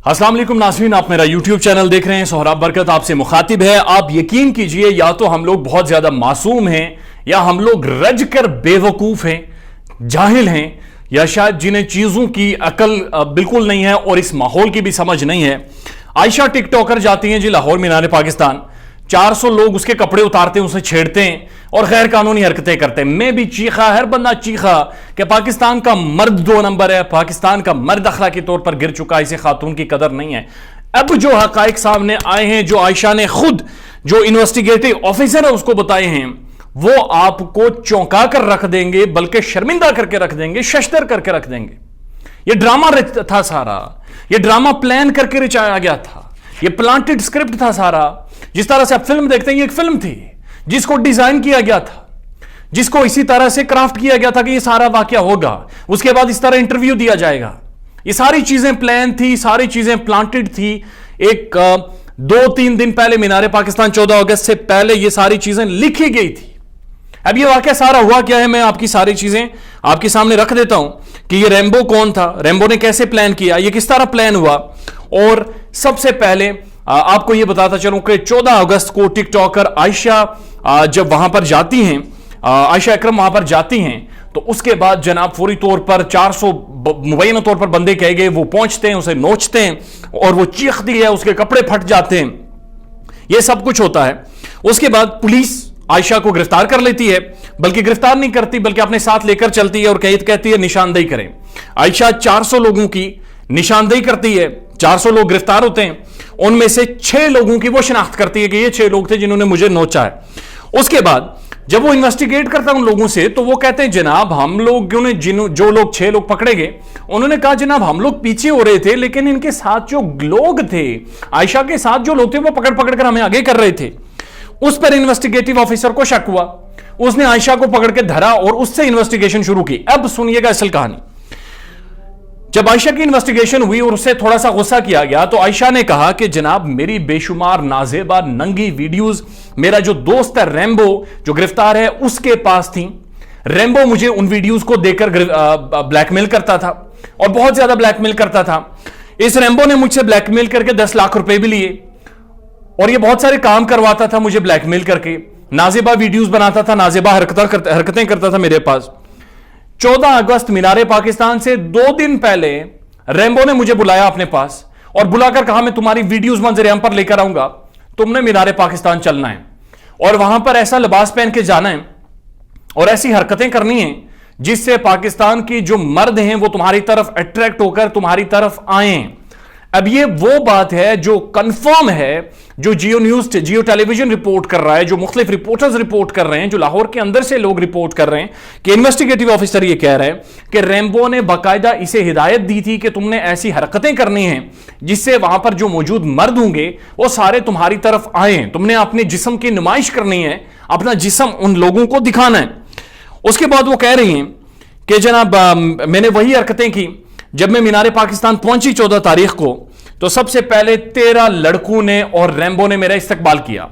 अस्सलाम वालेकुम नाज़रीन, आप मेरा YouTube चैनल देख रहे हैं। सोहराब बरकत आपसे मुखातिब है। आप यकीन कीजिए, या तो हम लोग बहुत ज्यादा मासूम हैं, या हम लोग रज कर बेवकूफ हैं, जाहिल हैं, या शायद जिन्हें चीजों की अकल बिल्कुल नहीं है और इस माहौल की भी समझ नहीं है। आयशा टिकटॉकर जाती हैं जी लाहौर मीनार पाकिस्तान, 400 लोग उसके कपड़े उतारते हैं, उसे छेड़ते हैं और गैर कानूनी हरकतें करते हैं। मैं भी चीखा, हर बंदा चीखा कि पाकिस्तान का मर्द 2 नंबर है, पाकिस्तान का मर्द अखलाकी तौर पर गिर चुका है, इसे खातून की कदर नहीं है। अब जो हकाइक सामने आए हैं, जो आयशा ने खुद जो इन्वेस्टिगेटिव ऑफिसर है उसको बताए हैं, वो आपको चौंका कर रख देंगे, बल्कि शर्मिंदा करके रख देंगे, शशदर करके रख देंगे। ये ड्रामा था सारा, ये ड्रामा प्लान करके रचाया गया था, ये प्लांटेड स्क्रिप्ट था सारा। जिस तरह से आप फिल्म देखते हैं, ये एक फिल्म थी जिसको डिजाइन किया गया था, जिसको इसी तरह से क्राफ्ट किया गया था कि ये सारा वाकया होगा, उसके बाद इस तरह इंटरव्यू दिया जाएगा। ये सारी चीजें प्लान थी, सारी चीजें प्लांटेड थी। एक 2-3 दिन पहले मीनार पाकिस्तान 14 अगस्त से पहले ये सारी चीजें लिखी गई थी। अब ये वाकया सारा हुआ क्या है, मैं आपकी सारी चीजें आपके सामने रख देता हूं कि ये रैम्बो कौन था, रैम्बो ने कैसे प्लान किया, ये किस तरह प्लान हुआ। और सबसे पहले आपको ये बताता चलूं कि 14 अगस्त को टिकटॉकर आयशा जब वहां पर जाती हैं, आयशा अकरम वहां पर जाती हैं, तो उसके बाद जनाब फौरी तौर पर 400 मुबैना तौर पर बंदे कहे गए, वो पहुंचते हैं, उसे नोचते हैं और वो चीखती है, उसके कपड़े फट जाते हैं। ये सब कुछ होता है। उसके बाद पुलिस आयशा को गिरफ्तार कर लेती है, बल्कि गिरफ्तार नहीं करती, बल्कि अपने साथ लेकर चलती है और कहती है निशानदेही करें। आयशा 400 लोगों की निशानदेही करती है, 400 लोग गिरफ्तार होते हैं, उनमें से 6 लोगों की वो शिनाख्त करती है कि ये 6 लोग थे जिन्होंने मुझे नोचा है। उसके बाद जब वो इन्वेस्टिगेट करता है उन लोगों से, तो वो कहते हैं जनाब हम लोग जो लोग 6 लोग पकड़े गए, उन्होंने कहा जनाब हम लोग पीछे हो रहे थे, लेकिन इनके साथ जो लोग थे, आयशा के साथ जो लोग थे, वो पकड़ पकड़ कर हमें आगे कर रहे थे। उस पर इन्वेस्टिगेटिव ऑफिसर को शक हुआ, उसने आयशा को पकड़ के धरा और उससे इन्वेस्टिगेशन शुरू की। अब सुनिएगा असल कहानी। जब आयशा की इन्वेस्टिगेशन हुई और उससे थोड़ा सा गुस्सा किया गया, तो आयशा ने कहा कि जनाब मेरी बेशुमार नाजेबा नंगी वीडियोस मेरा जो दोस्त है रैम्बो जो गिरफ्तार है उसके पास थी। रैम्बो मुझे उन वीडियोस को देकर ब्लैकमेल करता था और बहुत ज्यादा ब्लैकमेल करता था। इस रैम्बो ने मुझसे ब्लैकमेल करके 10 लाख रुपए भी लिए और ये बहुत सारे काम करवाता था मुझे ब्लैकमेल करके, नाजेबा वीडियोस बनाता था, नाजेबा हरकतें करता था मेरे पास। 14 अगस्त मीनार पाकिस्तान से 2 दिन पहले रैम्बो ने मुझे बुलाया अपने पास और बुलाकर कहा मैं तुम्हारी वीडियोस मंजर-ए-आम पर लेकर आऊंगा, तुमने मीनार पाकिस्तान चलना है और वहां पर ऐसा लिबास पहन के जाना है और ऐसी हरकतें करनी है जिससे पाकिस्तान की जो मर्द हैं वो तुम्हारी तरफ अट्रैक्ट होकर तुम्हारी तरफ आए। अब ये वो बात है जो कंफर्म है, जो जियो टेलीविजन रिपोर्ट कर रहा है, जो मुख्तलिफ रिपोर्टर्स रिपोर्ट कर रहे हैं, जो लाहौर के अंदर से लोग रिपोर्ट कर रहे हैं कि इन्वेस्टिगेटिव ऑफिसर ये कह रहे हैं कि रैम्बो ने बाकायदा इसे हिदायत दी थी कि तुमने ऐसी हरकतें करनी हैं जिससे वहां पर जो मौजूद मर्द होंगे वो सारे तुम्हारी तरफ आए। तुमने अपने जिस्म की नुमाइश करनी है, अपना जिस्म उन लोगों को दिखाना है। उसके बाद वो कह रही हैं कि जनाब मैंने वही हरकतें की। जब मैं मीनार पाकिस्तान पहुंची 14 तारीख को, तो सबसे पहले 13 लड़कों ने और रैम्बो ने मेरा इस्तकबाल किया।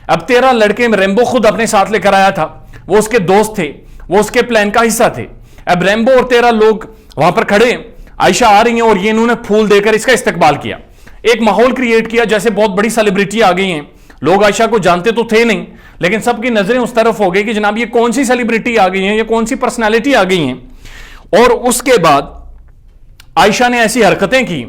अब 13 लड़के रैम्बो खुद अपने साथ लेकर आया था, वो उसके दोस्त थे, वो उसके प्लान का हिस्सा थे। अब रैम्बो और 13 लोग वहां पर खड़े, आयशा आ रही हैं और ये इन्होंने फूल देकर इसका इस्तकबाल किया। एक माहौल क्रिएट किया जैसे बहुत बड़ी सेलिब्रिटी आ गई हैं। लोग आयशा को जानते तो थे नहीं, लेकिन सबकी नजरें उस तरफ हो गई कि जनाब ये कौन सी सेलिब्रिटी आ गई है, ये कौन सी पर्सनैलिटी आ गई है। और उसके बाद आयशा ने ऐसी हरकतें की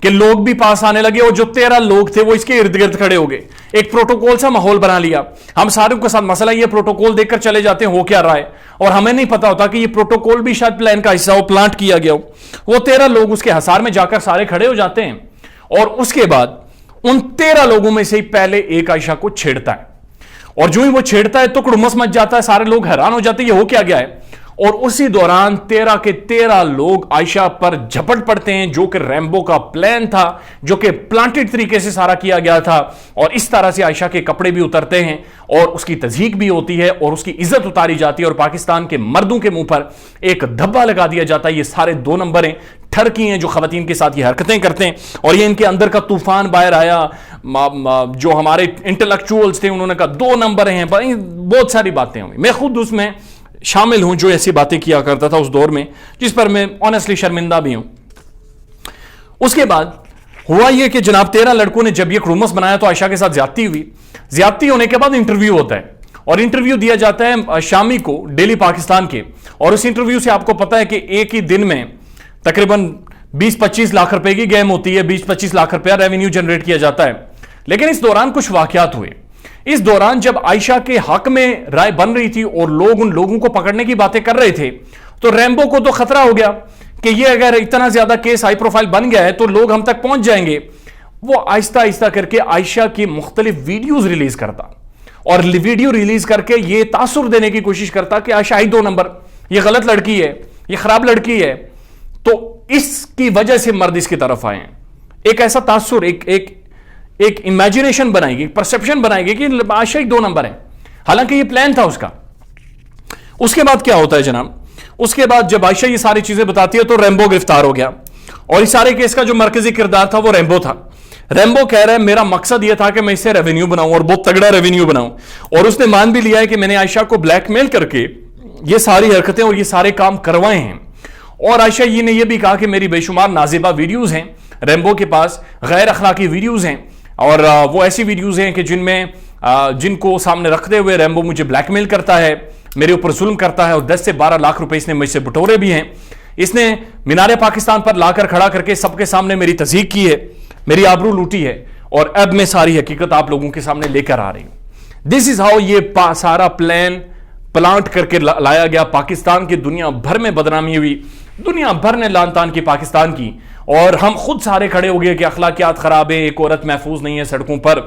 कि लोग भी पास आने लगे और जो 13 लोग थे वो इसके इर्द गिर्द खड़े हो गए। एक प्रोटोकॉल सा माहौल बना लिया। हम सारों के साथ मसला ये प्रोटोकॉल देखकर चले जाते हैं हो क्या रहा है, और हमें नहीं पता होता कि ये प्रोटोकॉल भी शायद प्लान का हिस्सा हो, प्लांट किया गया हो। वो 13 लोग उसके हसार में जाकर सारे खड़े हो जाते हैं और उसके बाद उन 13 लोगों में से ही पहले एक आयशा को छेड़ता है और जो ही वो छेड़ता है तो कुड़ुमस मच जाता है, सारे लोग हैरान हो जाते हैं ये हो क्या गया है। और उसी दौरान 13 के 13 लोग आयशा पर झपट पड़ते हैं, जो कि रैम्बो का प्लान था, जो कि प्लांटेड तरीके से सारा किया गया था। और इस तरह से आयशा के कपड़े भी उतरते हैं और उसकी तज़हीक भी होती है और उसकी इज्जत उतारी जाती है और पाकिस्तान के मर्दों के मुंह पर एक धब्बा लगा दिया जाता है। ये सारे 2 नंबर हैं, ठरकी हैं जो खवातीन के साथ ये हरकतें करते हैं। और ये इनके अंदर का तूफान बाहर आया। जो हमारे इंटेलेक्चुअल्स थे उन्होंने कहा 2 नंबर हैं, बहुत सारी बातें हुई। मैं खुद उसमें शामिल हूं जो ऐसी बातें किया करता था उस दौर में, जिस पर मैं ऑनेस्टली शर्मिंदा भी हूं। उसके बाद ہوا یہ کہ جناب 13 لڑکوں نے جب یہ رومرس بنایا تو عائشہ کے ساتھ زیادتی ہوئی. زیادتی ہونے کے بعد انٹرویو ہوتا ہے اور انٹرویو دیا جاتا ہے شامی کو ڈیلی پاکستان کے, اور اس انٹرویو سے آپ کو پتا ہے کہ ایک ہی دن میں تقریباً 20-25 لاکھ روپے کی گیم ہوتی ہے, 20-25 لاکھ روپیہ ریونیو جنریٹ کیا جاتا ہے. لیکن اس دوران کچھ واقعات ہوئے. اس دوران جب عائشہ کے حق میں رائے بن رہی تھی اور لوگ ان لوگوں کو پکڑنے کی باتیں کر رہے تھے, تو ریمبو کو تو خطرہ ہو گیا کہ یہ اگر اتنا زیادہ کیس ہائی پروفائل بن گیا ہے تو لوگ ہم تک پہنچ جائیں گے. وہ آہستہ آہستہ کر کے عائشہ کی مختلف ویڈیوز ریلیز کرتا اور ویڈیو ریلیز کر کے یہ تاثر دینے کی کوشش کرتا کہ عائشہ ہی 2 نمبر, یہ غلط لڑکی ہے, یہ خراب لڑکی ہے. تو اس کی وجہ سے مرد اس کی طرف آئے ہیں. ایک ایسا تاثر, ایک امیجنیشن بنائے گی, پرسپشن بنائے گی کہ عائشہ ہی 2 نمبر ہے, حالانکہ یہ پلان تھا اس کا. اس کے بعد کیا ہوتا ہے جناب, اس کے بعد جب عائشہ یہ ساری چیزیں بتاتی ہے تو ریمبو گرفتار ہو گیا, اور اس سارے کیس کا جو مرکزی کردار تھا وہ ریمبو تھا. ریمبو کہہ رہا ہے میرا مقصد یہ تھا کہ میں اس سے ریونیو بناؤں اور بہت تگڑا ریونیو بناؤں, اور اس نے مان بھی لیا ہے کہ میں نے عائشہ کو بلیک میل کر کے یہ ساری حرکتیں اور یہ سارے کام کروائے ہیں. اور عائشہ یہ نے یہ بھی کہا کہ میری بے شمار نازیبہ ویڈیوز ہیں ریمبو کے پاس, غیر اخلاقی ویڈیوز ہیں, اور وہ ایسی ویڈیوز ہیں کہ جن کو سامنے رکھتے ہوئے ریمبو مجھے بلیک میل کرتا ہے, میرے اوپر ظلم کرتا ہے, اور 10 سے 12 لاکھ روپے اس نے مجھ سے بٹورے بھی ہیں. اس نے مینار پاکستان پر لا کر کھڑا کر کے سب کے سامنے میری تضحیق کی ہے, میری آبرو لوٹی ہے, اور اب میں ساری حقیقت آپ لوگوں کے سامنے لے کر آ رہی ہوں. دس از ہاؤ یہ سارا پلانٹ کر کے لایا گیا. پاکستان کی دنیا بھر میں بدنامی ہوئی, دنیا بھر نے لان تان کی پاکستان کی, اور ہم خود سارے کھڑے ہو گئے کہ اخلاقیات خراب ہے, ایک عورت محفوظ نہیں ہے سڑکوں پر,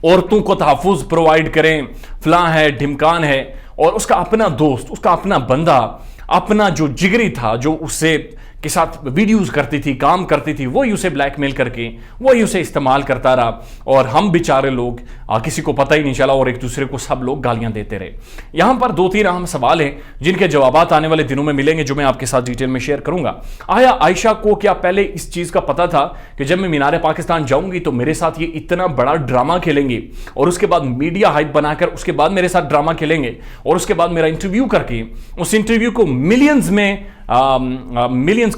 عورتوں کو تحفظ پرووائڈ کریں, فلاں ہے ڈھمکان ہے. اور اس کا اپنا دوست, اس کا اپنا بندہ, اپنا جو جگری تھا جو اس سے کے ساتھ ویڈیوز کرتی تھی, کام کرتی تھی, وہی اسے بلیک میل کر کے وہی اسے استعمال کرتا رہا, اور ہم بیچارے لوگ کسی کو پتہ ہی نہیں چلا, اور ایک دوسرے کو سب لوگ گالیاں دیتے رہے. یہاں پر 2-3 اہم سوال ہیں جن کے جوابات آنے والے دنوں میں ملیں گے, جو میں آپ کے ساتھ ڈیٹیل میں شیئر کروں گا. آیا عائشہ کو کیا پہلے اس چیز کا پتہ تھا کہ جب میں مینار پاکستان جاؤں گی تو میرے ساتھ یہ اتنا بڑا ڈرامہ کھیلیں گے, اور اس کے بعد میڈیا ہائپ بنا کر اس کے بعد میرے ساتھ ڈرامہ کھیلیں گے, اور اس کے بعد میرا انٹرویو کر کے اس انٹرویو کو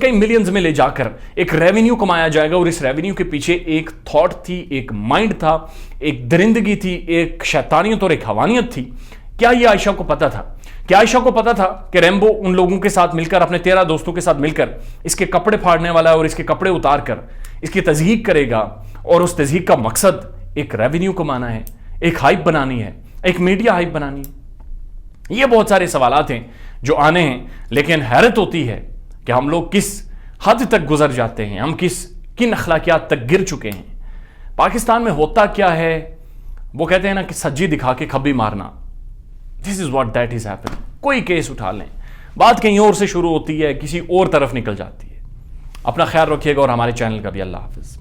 کئی ملینز میں لے جا کر ایک ریونیو کمایا جائے گا, اور اس ریونیو کے پیچھے ایک تھاٹ تھی, ایک مائنڈ تھا, ایک درندگی تھی, ایک شیطانیت اور ایک حوانیت تھی. کیا یہ عائشہ کو پتا تھا؟ کیا عائشہ کو پتا تھا کہ ریمبو ان لوگوں کے ساتھ مل کر, اپنے 13 دوستوں کے ساتھ مل کر اس کے کپڑے پھاڑنے والا ہے, اور اس کے کپڑے اتار کر اس کی تضحیق کرے گا, اور اس تضحیق کا مقصد ایک ریونیو کمانا ہے, ایک ہائپ بنانی ہے, ایک میڈیا ہائپ بنانی ہے؟ یہ بہت سارے سوالات ہیں جو آنے ہیں, لیکن حیرت ہوتی ہے کہ ہم لوگ کس حد تک گزر جاتے ہیں, ہم کن اخلاقیات تک گر چکے ہیں. پاکستان میں ہوتا کیا ہے, وہ کہتے ہیں نا کہ سجی دکھا کے کھبی مارنا. This is what that is happen. کوئی کیس اٹھا لیں, بات کہیں اور سے شروع ہوتی ہے, کسی اور طرف نکل جاتی ہے. اپنا خیال رکھیے گا, اور ہمارے چینل کا بھی. اللہ حافظ.